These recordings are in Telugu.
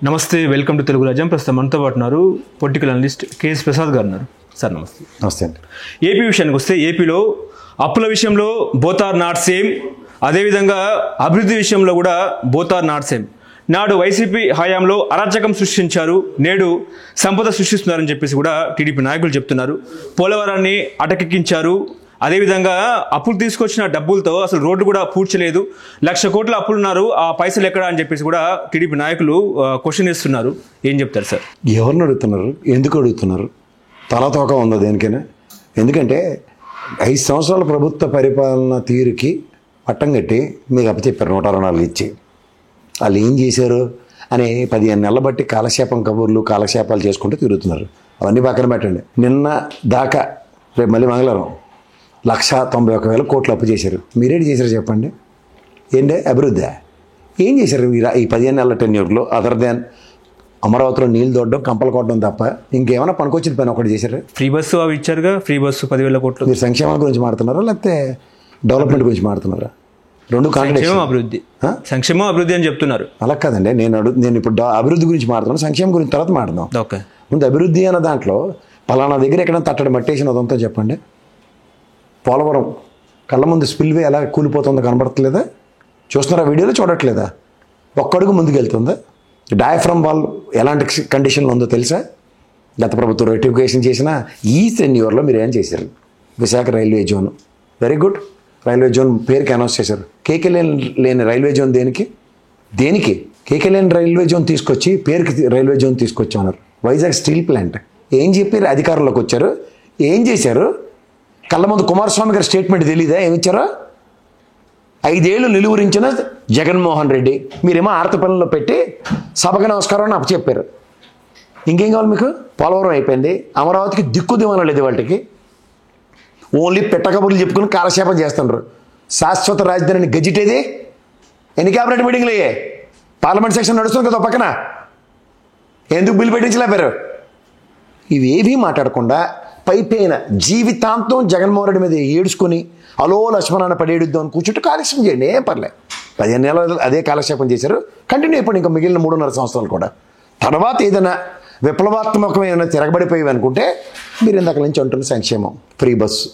నమస్తే, వెల్కమ్ టు తెలుగు రాజ్యం. ప్రస్తుతం మనతో పాటు ఉన్నారు పొలిటికల్ అనలిస్ట్ కేఎస్ ప్రసాద్ గారు ఉన్నారు. సార్ నమస్తే. నమస్తే అండి. ఏపీ విషయానికి వస్తే ఏపీలో అప్పుల విషయంలో బోత్ ఆర్ నాట్ సేమ్, అదేవిధంగా అభివృద్ధి విషయంలో కూడా బోత్ ఆర్ నాట్ సేమ్. నాడు వైసీపీ హయాంలో అరాచకం సృష్టించారు, నేడు సంపద సృష్టిస్తున్నారని చెప్పేసి కూడా టీడీపీ నాయకులు చెప్తున్నారు. పోలవరాన్ని అటకెక్కించారు, అదేవిధంగా అప్పులు తీసుకొచ్చిన డబ్బులతో అసలు రోడ్డు కూడా పూడ్చలేదు, 1,00,000 కోట్ల అప్పులున్నారు, ఆ పైసలు ఎక్కడ అని చెప్పేసి కూడా టీడీపీ నాయకులు క్వశ్చన్ ఇస్తున్నారు. ఏం చెప్తారు సార్? ఎవరిని అడుగుతున్నారు, ఎందుకు అడుగుతున్నారు? తలతోక ఉందా దేనికైనా? ఎందుకంటే 5 సంవత్సరాల ప్రభుత్వ పరిపాలన తీరుకి పట్టం కట్టి మీకు అప్పచెప్పారు 124 ఇచ్చి. వాళ్ళు ఏం చేశారు అని 15 నెలల బట్టి కాలక్షేపం కబుర్లు కాలక్షేపాలు చేసుకుంటూ తిరుగుతున్నారు. అవన్నీ పక్కన పెట్టండి. నిన్న దాకా రేపు మళ్ళీ మంగళవారం 191,000 కోట్లు అప్పు చేశారు. మీరేంటి చేశారు చెప్పండి? ఏంటే అభివృద్ధి ఏం చేశారు ఈ 15 నెలల టెన్యూర్లో? అదర్ దాన్ అమరావతిలో నీళ్ళు దొడ్డం కంపలు కొట్టడం తప్ప ఇంకేమైనా పనికొచ్చిన పని ఒకటి చేశారు? ఫ్రీ బస్సు అవి ఇచ్చారుగా, ఫ్రీ బస్సు 10,000 కోట్లు. మీరు సంక్షేమం గురించి మాడుతున్నారా లేకపోతే డెవలప్మెంట్ గురించి మాడుతున్నారా? రెండు సంక్షేమం అభివృద్ధి, సంక్షేమం అభివృద్ధి అని చెప్తున్నారు. అలా కాదండి, నేను ఇప్పుడు అభివృద్ధి గురించి మాడుతున్నాను, సంక్షేమం గురించి తర్వాత మాడుదాం. ఓకే, ముందు అభివృద్ధి అన్న దాంట్లో పలానా దగ్గర ఎక్కడ తట్టడి మట్టేసిన అదంతా చెప్పండి. పోలవరం కళ్ళ ముందు స్పిల్వే ఎలా కూలిపోతుందో కనబడట్లేదా? చూస్తున్నారా వీడియోలో? చూడట్లేదా? ఒక్కడుగు ముందుకు వెళ్తుందా? డయాఫ్రమ్ వాల్ ఎలాంటి కండిషన్లో ఉందో తెలుసా? గత ప్రభుత్వం రెటిఫికేషన్ చేసిన ఈ టెన్యూర్లో మీరు ఏం చేశారు? Visakha railway zone very good, railway zone పేరుకి అనౌన్స్ చేశారు. కేకే లేని రైల్వే జోన్ దేనికి కేకే లేని రైల్వే జోన్ తీసుకొచ్చి పేరుకి రైల్వే జోన్ తీసుకొచ్చామన్నారు. వైజాగ్ స్టీల్ ప్లాంట్ ఏం చెప్పారు? అధికారంలోకి వచ్చారు, ఏం చేశారు? కళ్ళ ముందు కుమారస్వామి గారి స్టేట్మెంట్ తెలీదా ఏమిచ్చారో? 5 ఏళ్ళు నిలువరించిన జగన్మోహన్ రెడ్డి మీరేమో ఆర్త పనుల్లో పెట్టి సభకు నమస్కారం అని అప్పచెప్పారు. ఇంకేం కావాలి మీకు? పోలవరం అయిపోయింది, అమరావతికి దిక్కు దివానం లేదు, వాళ్ళకి ఓన్లీ పెట్టకబుర్లు చెప్పుకుని కాలక్షేపం చేస్తున్నారు. శాశ్వత రాజధానిని గజిటేది ఎన్ని క్యాబినెట్ మీటింగ్లు అయ్యాయి? పార్లమెంట్ సెక్షన్ నడుస్తుంది కదా పక్కన, ఎందుకు బిల్లు పెట్టించలేపారు? ఇవేవీ మాట్లాడకుండా పైపైన జీవితాంతం జగన్మోహన్ రెడ్డి మీద ఏడుచుకొని అలో లక్ష్మణాన్ని పడేడుద్దాం అని కూర్చుంటే కాలక్షేపం చేయండి, ఏం పర్లే. 15 నెలలు అదే కాలక్షేపం చేశారు, కంటిన్యూ అయిపోయింది ఇంకా మిగిలిన 3.5 సంవత్సరాలు కూడా. తర్వాత ఏదైనా విప్లవాత్మకమైన తిరగబడిపోయి అనుకుంటే మీరు ఇందాక నుంచి అంటున్న సంక్షేమం ఫ్రీ బస్సు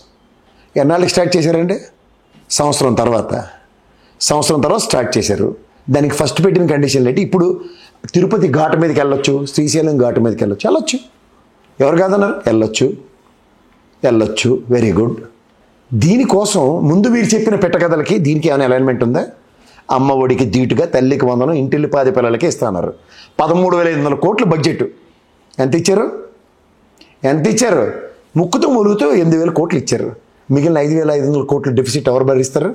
ఎన్నాళ్ళకి స్టార్ట్ చేశారండి? సంవత్సరం తర్వాత స్టార్ట్ చేశారు. దానికి ఫస్ట్ పెట్టిన కండిషన్లు ఏంటి? ఇప్పుడు తిరుపతి ఘాటు మీదకి వెళ్ళొచ్చు, శ్రీశైలం ఘాటు మీదకి వెళ్ళొచ్చు. ఎవరు కాదన్నారు? వెళ్ళొచ్చు, వెరీ గుడ్. దీనికోసం ముందు వీరు చెప్పిన పెట్టకథలకి దీనికి ఏమైనా అలైన్మెంట్ ఉందా? అమ్మ ఒడికి ధీటుగా తల్లికి 100, ఇంటిల్లి 10 పిల్లలకి ఇస్తున్నారు. 13,500 కోట్లు బడ్జెట్. ఎంత ఇచ్చారు? ముక్కుతూ ములుగుతూ 8,000 కోట్లు ఇచ్చారు. మిగిలిన 5,500 కోట్లు డెఫిసిట్ ఎవరు భరిస్తారు?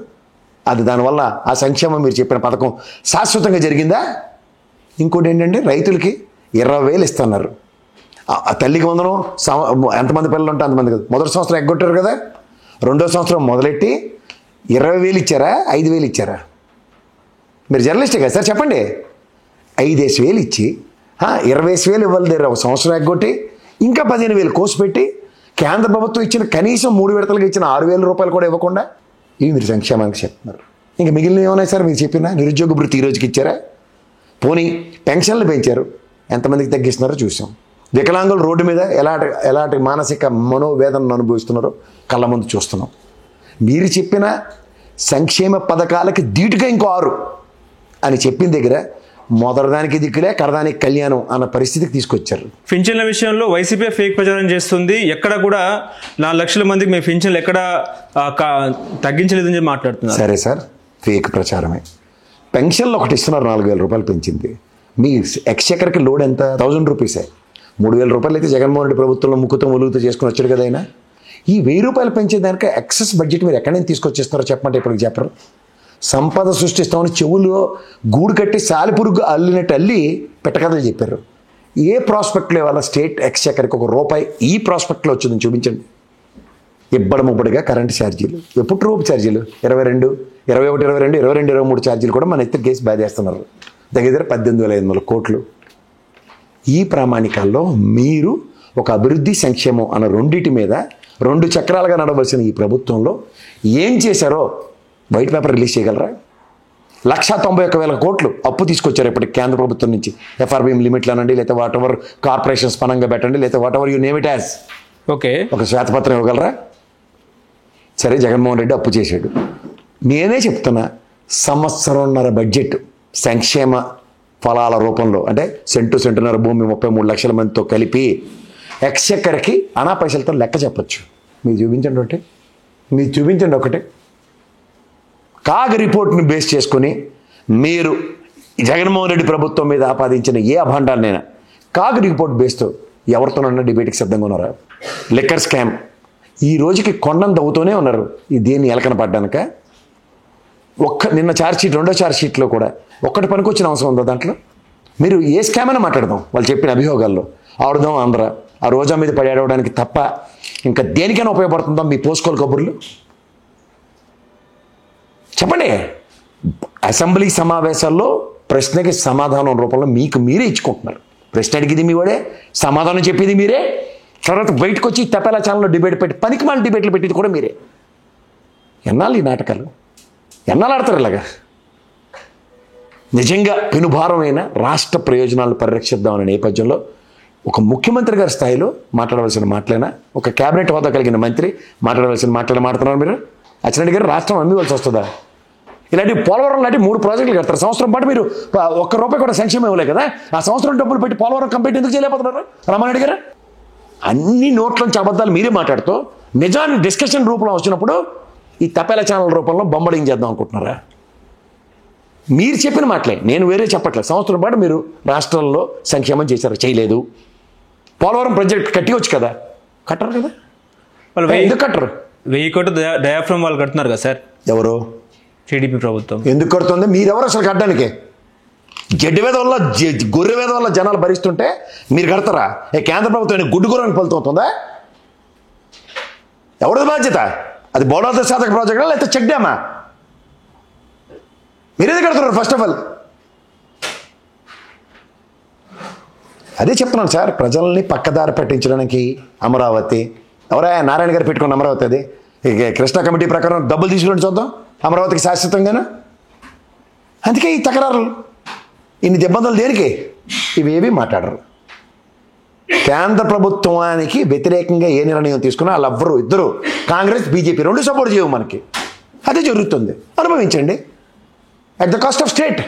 అది దానివల్ల ఆ సంక్షేమం మీరు చెప్పిన పథకం శాశ్వతంగా జరిగిందా? ఇంకోటి ఏంటంటే రైతులకి 20,000 ఇస్తున్నారు. తల్లికి 100 ఎంతమంది పిల్లలు ఉంటే అంతమంది కదా. మొదటి సంవత్సరం ఎగ్గొట్టారు కదా, రెండో సంవత్సరం మొదలెట్టి 20,000 ఇచ్చారా 5,000 ఇచ్చారా? మీరు జర్నలిస్టే కదా సార్, చెప్పండి. 5,000 ఇచ్చి 20,000 ఇవ్వాలి దగ్గర ఒక సంవత్సరం ఎగ్గొట్టి ఇంకా 15,000 కోసి పెట్టి కేంద్ర ప్రభుత్వం ఇచ్చిన కనీసం 3 విడతలుగా ఇచ్చిన 6,000 రూపాయలు కూడా ఇవ్వకుండా ఇవి మీరు సంక్షేమానికి చెప్తున్నారు. ఇంకా మిగిలిన ఏమన్నాయి సార్? మీరు చెప్పిన నిరుద్యోగ భృతి ఈ రోజుకి ఇచ్చారా? పోనీ పెన్షన్లు పెంచారు, ఎంతమందికి తగ్గిస్తున్నారో చూసాం. వికలాంగులు రోడ్డు మీద ఎలాంటి మానసిక మనోవేదనను అనుభవిస్తున్నారో కళ్ళ ముందు చూస్తున్నాం. మీరు చెప్పిన సంక్షేమ పథకాలకి ధీటుగా ఇంకో 6 అని చెప్పిన దగ్గర మొదటిదానికి దిక్కులే కరదానికి కళ్యాణం అన్న పరిస్థితికి తీసుకొచ్చారు. పింఛన్ల విషయంలో వైసీపీ ఫేక్ ప్రచారం చేస్తుంది. ఎక్కడ కూడా 4 లక్షల మందికి మేము పింఛన్లు ఎక్కడ తగ్గించలేదని చెప్పి మాట్లాడుతున్నారు. సరే సార్, ఫేక్ ప్రచారమే. పెన్షన్లు ఒకటి ఇస్తున్నారు, 4,000 రూపాయలు పెంచింది. మీ ఎక్స్‌చక్కర్కి లోడ్ ఎంత? 1,000 రూపీసే. 3,000 రూపాయలు అయితే జగన్మోహన్ రెడ్డి ప్రభుత్వంలో ముక్కుతో ములుగుతూ చేసుకుని వచ్చాడు కదా ఆయన. ఈ 1,000 రూపాయలు పెంచేదానికి ఎక్సెస్ బడ్జెట్ మీరు ఎక్కడి నుంచి తీసుకొచ్చేస్తారో చెప్పమంటే ఇప్పటికి చెప్పరు. సంపద సృష్టిస్తామని చెవులో గూడు కట్టి సాలిపురుగు అల్లినట్టు అల్లి పెట్టకథలు చెప్పారు. ఏ ప్రాస్పెక్ట్లో ఇవాళ స్టేట్ ఎక్స్‌చక్కర్కి 1 రూపాయి ఈ ప్రాస్పెక్ట్లో వచ్చిందని చూపించండి. ఇబ్బడముబ్బడిగా కరెంటు ఛార్జీలు, ఎప్పుడు రూపు ఛార్జీలు 22, 21, 22, 22, 23 ఛార్జీలు కూడా మన ఎత్తున కేసు బాధేస్తున్నారు. దగ్గర 18,500 కోట్లు. ఈ ప్రామాణికాల్లో మీరు ఒక అభివృద్ధి సంక్షేమం అన్న రెండింటి మీద 2 చక్రాలుగా నడవలసిన ఈ ప్రభుత్వంలో ఏం చేశారో వైట్ పేపర్ రిలీజ్ చేయగలరా? 191,000 కోట్లు అప్పు తీసుకొచ్చారు ఇప్పటికి కేంద్ర ప్రభుత్వం నుంచి. ఎఫ్ఆర్బిఎం లిమిట్లు అనండి, లేకపోతే వాట్ ఎవర్ కార్పొరేషన్స్ పనంగా పెట్టండి, లేకపోతే what ever you name it as. Okay, ఒక శ్వేతపత్రం ఇవ్వగలరా? సరే, జగన్మోహన్ రెడ్డి అప్పు చేశాడు. నేనే చెప్తున్నా, 1.5 సంవత్సరం బడ్జెట్ సంక్షేమ ఫలాల రూపంలో, అంటే సెంటున్నర భూమి 33 లక్షల మందితో కలిపి ఎక్స్చెక్కర్కి అనా పైసలతో లెక్క చెప్పచ్చు. మీరు చూపించండి ఒకటే. కాగ్ రిపోర్ట్ని బేస్ చేసుకుని మీరు జగన్మోహన్ రెడ్డి ప్రభుత్వం మీద ఆపాదించిన ఏ అభాండాలనైనా కాగ్ రిపోర్ట్ బేస్తో ఎవరితోనన్నా డిబేట్కి సిద్ధంగా ఉన్నారా? లిక్కర్ స్కామ్ ఈ రోజుకి కొండంత అవుతూనే ఉన్నారు. దీన్ని ఎలకన పడ్డాక నిన్న ఛార్జ్షీట్, రెండో ఛార్జ్షీట్లో కూడా ఒక్కటి పనికొచ్చిన అవసరం ఉందా దాంట్లో? మీరు ఏ స్కామ్ అయినా మాట్లాడదాం, వాళ్ళు చెప్పిన అభియోగాల్లో ఆడుదాం ఆంధ్ర, ఆ రోజా మీద పడేయడానికి తప్ప ఇంకా దేనికైనా ఉపయోగపడుతుందా మీ పోస్కోల్ కబుర్లు? చెప్పండి. అసెంబ్లీ సమావేశాల్లో ప్రశ్నకి సమాధానం రూపంలో మీకు మీరే ఇచ్చుకుంటున్నారు. ప్రశ్న అడిగేది మీ వాడే, సమాధానం చెప్పేది మీరే, తర్వాత బయటకు వచ్చి తపేలా ఛానల్లో డిబేట్ పెట్టి పనికిమాల డిబేట్లు పెట్టేది కూడా మీరే. ఎన్నాళ్ళు ఈ నాటకాలు? ఎన్నాళ్ళు ఆడతారు ఇలాగా? నిజంగా పెనుభారమైన రాష్ట్ర ప్రయోజనాలను పరిరక్షిద్దామనే నేపథ్యంలో ఒక ముఖ్యమంత్రి గారి స్థాయిలో మాట్లాడవలసిన మాటలైనా, ఒక కేబినెట్ హోదా కలిగిన మంత్రి మాట్లాడవలసిన మాట్లాడుతున్నారు మీరు. అచ్చెన్నాయుడు గారు రాష్ట్రం అమ్మివలసి వస్తుందా? ఇలాంటి పోలవరం లాంటి 3 ప్రాజెక్టులు కడతారు. సంవత్సరం పాటు మీరు ₹1 కూడా సంక్షేమం ఇవ్వలే కదా. ఆ సంవత్సరం డబ్బులు పెట్టి పోలవరం కంప్లీట్ ఎందుకు చేయలేకపోతున్నారు రామారెడ్డి గారు? అన్ని నోట్లోంచి అబద్ధాలు మీరే మాట్లాడుతూ నిజాన్ని డిస్కషన్ రూపంలో వచ్చినప్పుడు ఈ తపేల ఛానల్ రూపంలో బొమ్మడింగ్ చేద్దాం అనుకుంటున్నారా? మీరు చెప్పిన మాటలే, నేను వేరే చెప్పట్లేదు. సంవత్సరం పాటు మీరు రాష్ట్రాల్లో సంక్షేమం చేశారు, చేయలేదు. పోలవరం ప్రాజెక్ట్ కట్టివచ్చు కదా, కట్టరు కదా. వాళ్ళు ఎందుకు కట్టరు? 1000 కోట్లు డయాఫ్రమ్ వాళ్ళు కడుతున్నారు కదా సార్. ఎవరు? టీడీపీ ప్రభుత్వం. ఎందుకు కడుతుంది? మీరెవరు అసలు కట్టడానికి? గడ్డి వేద వల్ల, గొర్రె వేద వల్ల జనాలు భరిస్తుంటే మీరు కడతారా? కేంద్ర ప్రభుత్వం గుడ్డు గుర్రాన్ని పలుతుందా? ఎవరిది బాధ్యత? అది బోడాల శాతక ప్రాజెక్టా లేకపోతే చెక్ డ్యామా? మీరేది కడుతున్నారు? ఫస్ట్ ఆఫ్ ఆల్ అదే చెప్తున్నాను సార్, ప్రజల్ని పక్కదారి పట్టించడానికి అమరావతి. ఎవరా నారాయణ గారు పెట్టుకున్న అమరావతి? అది కృష్ణా కమిటీ ప్రకారం డబ్బులు తీసుకుని చూద్దాం అమరావతికి శాశ్వతంగాను. అందుకే ఈ తకరారులు, ఇన్ని ఇబ్బందులు దేనికి? ఇవేవి మాట్లాడరు. కేంద్ర ప్రభుత్వానికి వ్యతిరేకంగా ఏ నిర్ణయం తీసుకున్నా వాళ్ళెవ్వరు, ఇద్దరు కాంగ్రెస్ బీజేపీ 2 సపోర్ట్ చేయవు మనకి. అదే జరుగుతుంది, అనుభవించండి at the cost of state.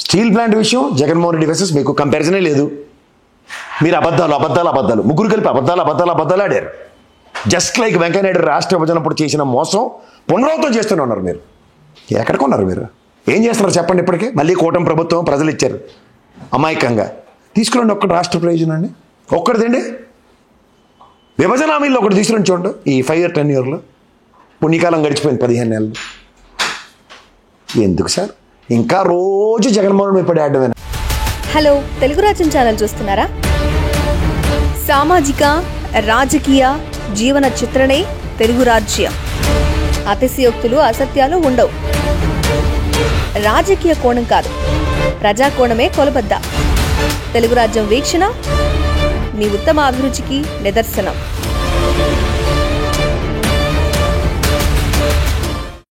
Steel plant విషయం జగన్మోహన్ రెడ్డి వర్సెస్ మీకు కంపారిజనే లేదు. మీరు అబద్ధాలు ముగ్గురు కలిపి అబద్ధాలు ఆడారు. జస్ట్ లైక్ వెంకయ్యనాయుడు రాష్ట్ర విభజనప్పుడు చేసిన మోసం పునరావృతం చేస్తూనే ఉన్నారు. మీరు ఎక్కడికి ఉన్నారు? మీరు ఏం చేస్తున్నారు చెప్పండి? ఇప్పటికే మళ్ళీ కూటమి ప్రభుత్వం ప్రజలు ఇచ్చారు అమాయకంగా. తీసుకురండి ఒక్కటి రాష్ట్ర ప్రయోజనాన్ని, ఒక్కటిదండి. విభజన హామీల్లో ఒకటి తీసుకురండి చూడండి. ఈ 5 year 10 yearలో పుణ్యకాలం గడిచిపోయింది, 15 నెలలు. ఎందుకు సార్ ఇంకా రోజు జగన్మోహన్ మీద పడి ఆడమేనా? హలో, తెలుగు రాజ్యం ఛానల్ చూస్తున్నారా? సామాజిక రాజకీయ జీవన చిత్రణే తెలుగు రాజ్యం. అతిశయోక్తులు అసత్యాలు ఉండవు. రాజకీయ కోణం కాదు, ప్రజా కోణమే కొలబద్ద. తెలుగు రాజ్యం వీక్షణ మీ ఉత్తమ అభిరుచికి నిదర్శనం.